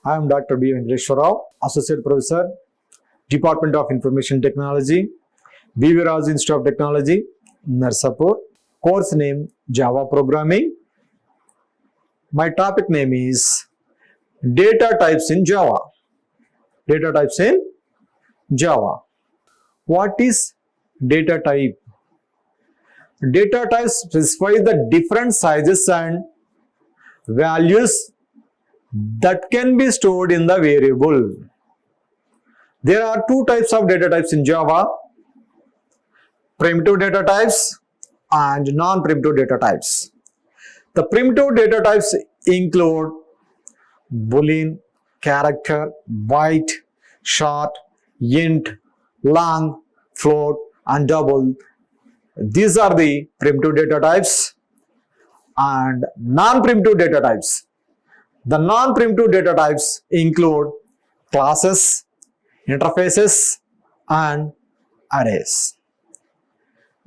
I am Dr. Venkateswara Rao, Associate Professor, Department of Information Technology, V.V. Rao Institute of Technology, Narsapur. Course name Java Programming. My topic name is Data Types in Java. Data types in Java. What is data type? Data types specify the different sizes and values that can be stored in the variable. There are two types of data types in Java: primitive data types and non-primitive data types. The primitive data types include boolean, character, byte, short, int, long, float, and double. These are the primitive data types. And non-primitive data types. The non-primitive data types include classes, interfaces, and arrays.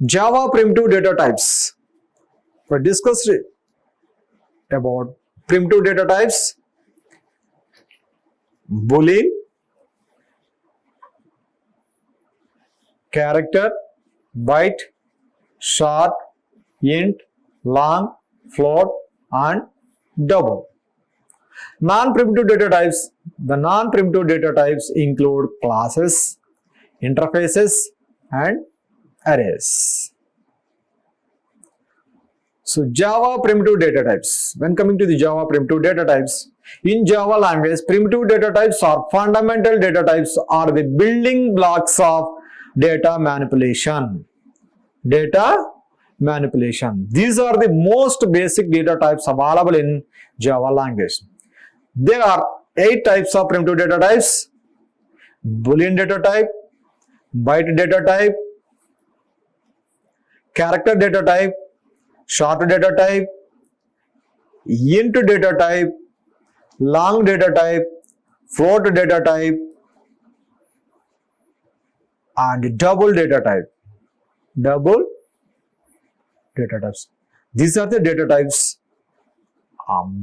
Java primitive data types. We discussed about primitive data types: boolean, character, byte, short, int, long, float, and double. Non-primitive data types. The non-primitive data types include classes, interfaces, and arrays. So Java primitive data types. When coming to the Java primitive data types, in Java language, primitive data types are fundamental data types, are the building blocks of data manipulation. Data manipulation. These are the most basic data types available in Java language. There are 8 types of primitive data types: boolean data type, byte data type, character data type, short data type, int data type, long data type, float data type, and double data type. Double data types. These are the data types.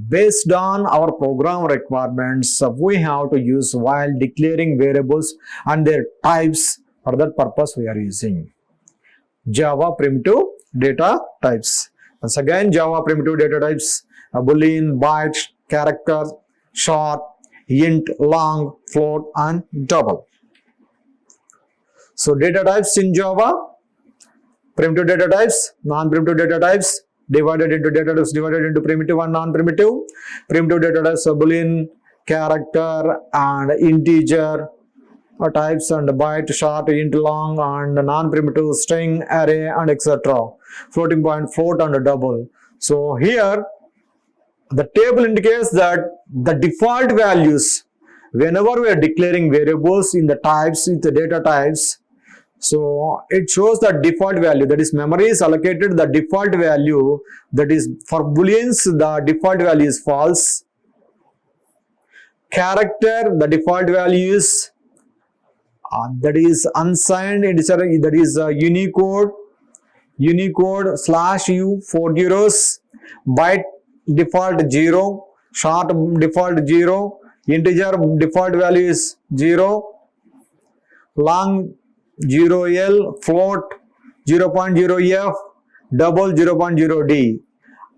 Based on our program requirements, we have to use while declaring variables and their types. For that purpose, we are using Java primitive data types. Once again, Java primitive data types: boolean, byte, character, short, int, long, float, and double. So data types in Java: primitive data types, non-primitive data types, divided into data types divided into primitive and non-primitive. Primitive data types are boolean, character, and integer types, and byte, short, int, long, and non-primitive string, array, and etc. Floating point, float, and double. So here the table indicates that the default values, whenever we are declaring variables in the types, in the data types, so it shows the default value, that is memory is allocated the default value, that is for booleans the default value is false. Character, the default value is that is unsigned integer, that is Unicode /U 4 zeros. Byte default 0, short default 0, integer default value is 0, long 0L, float 0.0F, double 0.0D,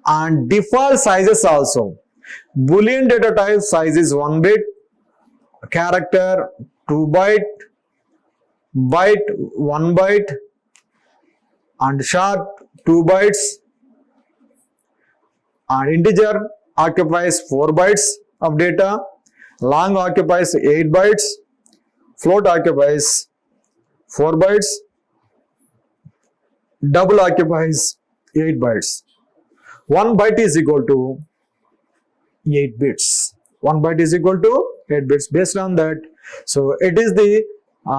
and default sizes also. Boolean data type size is 1 bit, character 2 byte, byte 1 byte, and short 2 bytes, and integer occupies 4 bytes of data, long occupies 8 bytes, float occupies 4 bytes, double occupies 8 bytes. 1 byte is equal to 8 bits. 1 byte is equal to 8 bits. Based on that, so it is the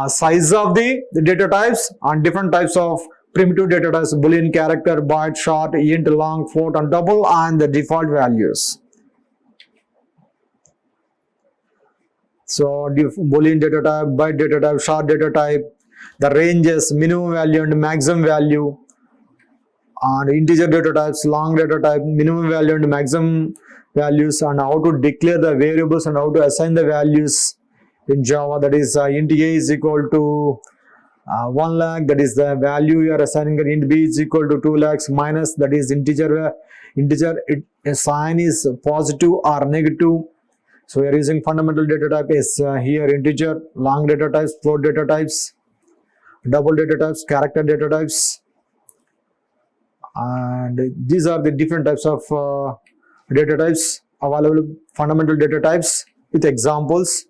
size of the data types and different types of primitive data types: boolean, character, byte, short, int, long, float, and double, and the default values. So boolean data type, byte data type, short data type, the ranges, minimum value and maximum value, and integer data types, long data type, minimum value and maximum values and how to declare the variables and how to assign the values in Java. That is int a is equal to 1 lakh, that is the value you are assigning. Int b is equal to 2 lakhs minus, that is integer a sign is positive or negative. So we are using fundamental data type is here integer, long data types, float data types, double data types, character data types, and these are the different types of data types available, fundamental data types with examples.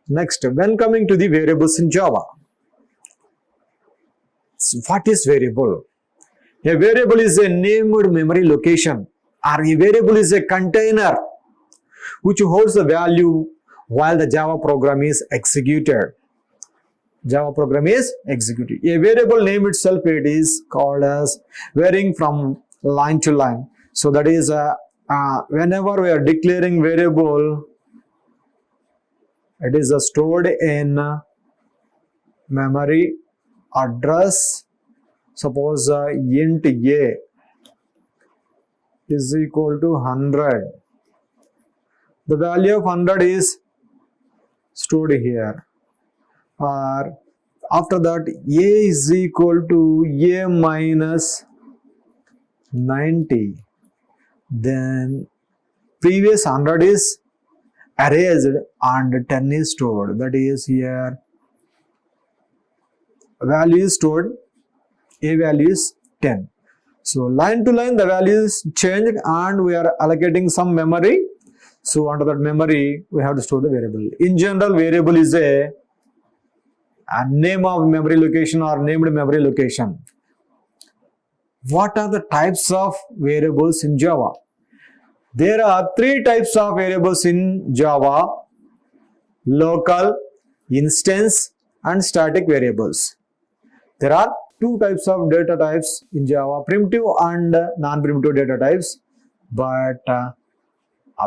Next, when coming to the variables in Java, what is variable? A variable is a named memory location, or a variable is a container which holds the value while the Java program is executed. Java program is executed. A variable name itself, it is called as varying from line to line. So that is whenever we are declaring variable, it is stored in memory address. Suppose int a is equal to 100. The value of 100 is stored here. Or after that, a is equal to a minus 90. Then previous 100 is erased and 10 is stored. That is here value is stored, a value is 10. So line to line the value is changed and we are allocating some memory. So under that memory we have to store the variable. In general, variable is a name of memory location or named memory location. What are the types of variables in Java? There are 3 types of variables in Java: local, instance, and static variables. There are 2 types of data types in Java: primitive and non-primitive data types. But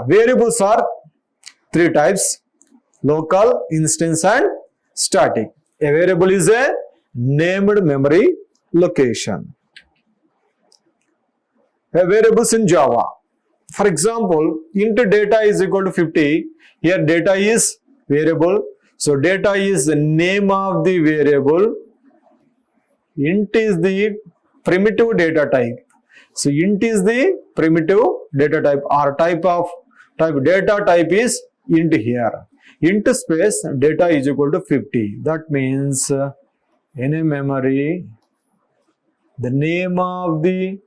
variables are 3 types: local, instance, and static. A variable is a named memory location. A variables in Java. For example, int data is equal to 50. Here data is variable. So data is the name of the variable. Int is the primitive data type. So int is the primitive data type, or data type is int here. Int space data is equal to 50. That means in a memory, the name of the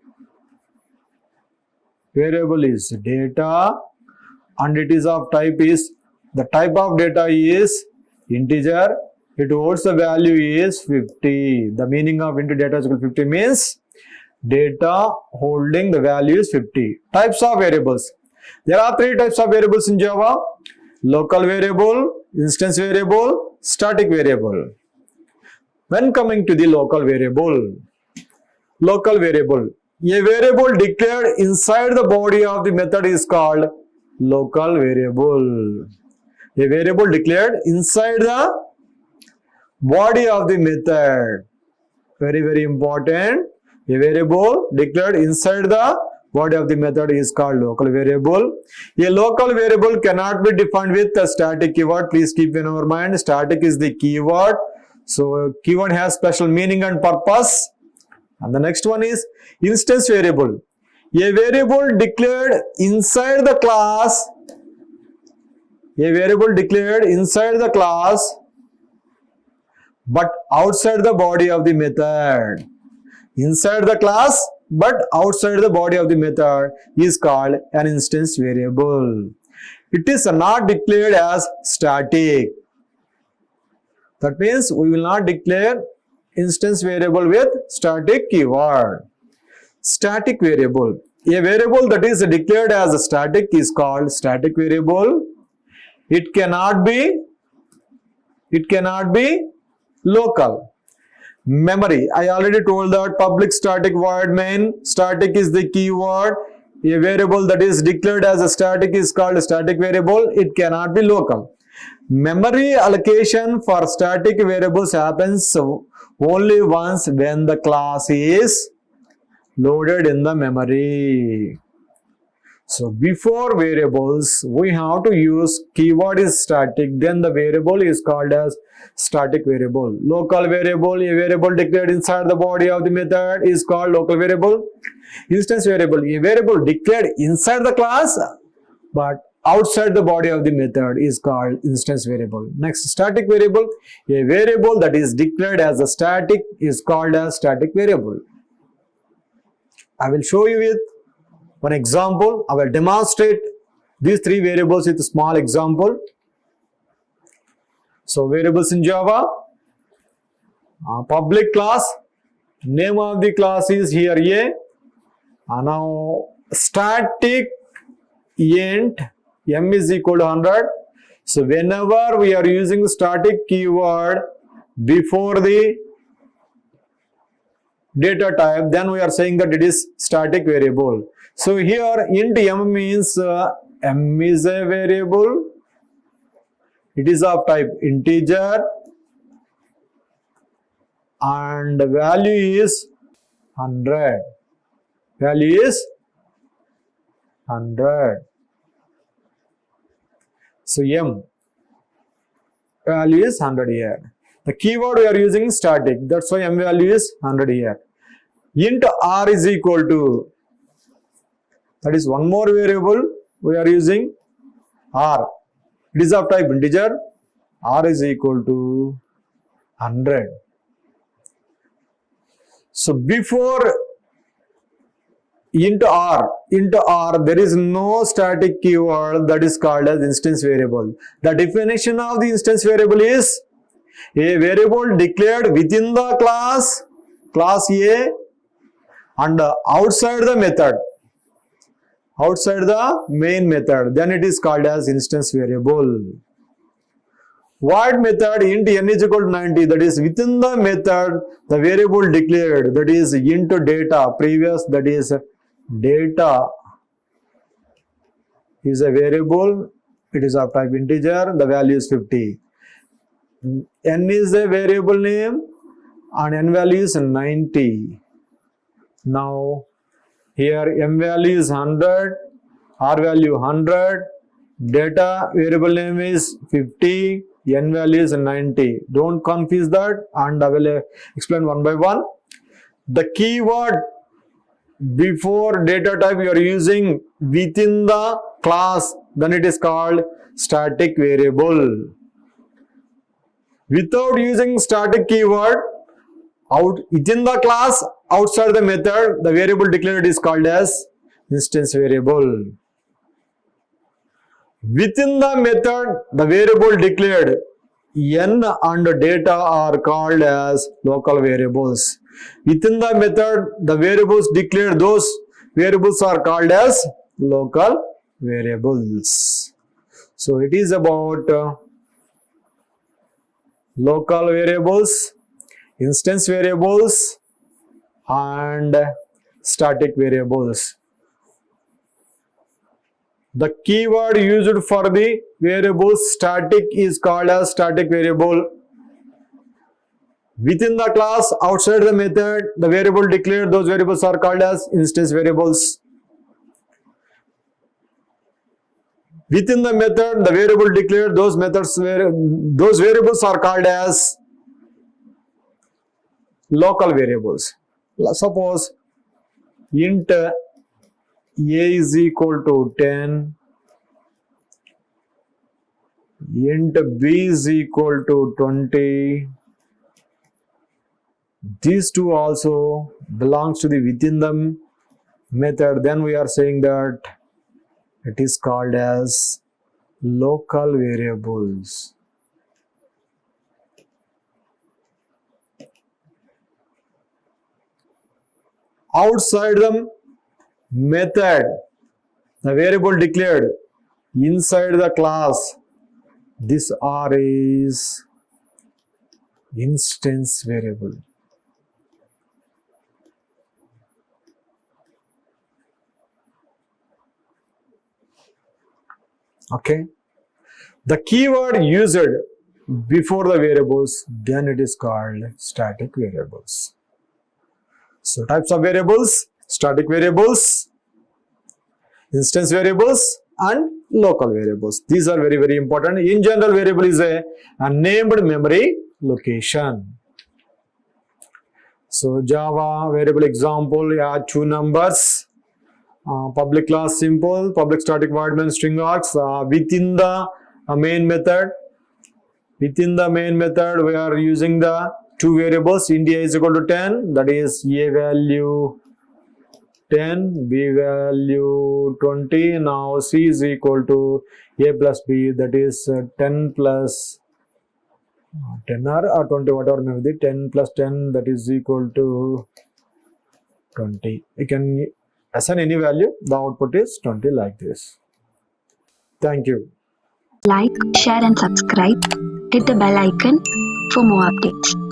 variable is data and it is of type is, the type of data is integer, it holds the value is 50. The meaning of int data is equal to 50 means data holding the value is 50. Types of variables. There are 3 types of variables in Java: local variable, instance variable, static variable. When coming to the local variable, a variable declared inside the body of the method is called local variable. A variable declared inside the body of the method. Very, very important. A variable declared inside the body of the method is called local variable. A local variable cannot be defined with a static keyword. Please keep in our mind, static is the keyword. So keyword has special meaning and purpose. And the next one is instance variable. A variable declared inside the class. A variable declared inside the class but outside the body of the method. Inside the class but outside the body of the method is called an instance variable. It is not declared as static. That means we will not declare instance variable with static keyword. Static variable. A variable that is declared as a static is called static variable. It cannot be local. Memory. I already told that public static void main. Static is the keyword. A variable that is declared as a static is called a static variable. It cannot be local. Memory allocation for static variables happens only once when the class is loaded in the memory. So before variables, we have to use keyword is static, then the variable is called as static variable. Local variable, a variable declared inside the body of the method is called local variable. Instance variable, a variable declared inside the class but outside the body of the method is called instance variable. Next, static variable, a variable that is declared as a static is called as static variable. I will show you with one example. I will demonstrate these three variables with a small example. So variables in Java, public class, name of the class is here A. Now static int m is equal to 100. So whenever we are using static keyword before the data type, then we are saying that it is static variable. So here int m means m is a variable. It is of type integer and value is 100. Value is 100. So m value is 100 here. The keyword we are using is static. That's why m value is 100 here. Int r is equal to, that is one more variable we are using, r. It is of type integer. R is equal to 100. So before int r, there is no static keyword, that is called as instance variable. The definition of the instance variable is a variable declared within the class A and outside the method, outside the main method, then it is called as instance variable. Void method int n is equal to 90, that is within the method the variable declared, that is int data, previous, that is data is a variable, it is of type integer, the value is 50. N is a variable name and n value is 90. Now here m value is 100, r value 100, data variable name is 50, n value is 90. Don't confuse that, and I will explain one by one. The keyword before data type you are using within the class, then it is called static variable. Without using static keyword, out within the class, outside the method, the variable declared is called as instance variable. Within the method, the variable declared n and data are called as local variables. Within the method, the variables declared, those variables are called as local variables. So it is about local variables, instance variables and static variables. The keyword used for the variable static is called as static variable. Within the class, outside the method, the variable declared, those variables are called as instance variables. Within the method, the variable declared, those variables are called as local variables. Suppose int a is equal to 10, int b is equal to 20. These two also belongs to the within the method. Then we are saying that it is called as local variables. Outside the method, the variable declared inside the class, this R is instance variable. Okay. The keyword used before the variables, then it is called static variables. So types of variables: static variables, instance variables and local variables. These are very, very important. In general, variable is a named memory location. So Java variable example, yeah, two numbers, public class simple, public static void main string args, within the main method. Within the main method, we are using the two variables, int a is equal to 10, that is a value 10, b value 20. Now c is equal to a plus b, that is 10 plus 10 or 20, whatever may be, 10 plus 10, that is equal to 20. You can assign any value, the output is 20 like this. Thank you. Like, share and subscribe. Hit the bell icon for more updates.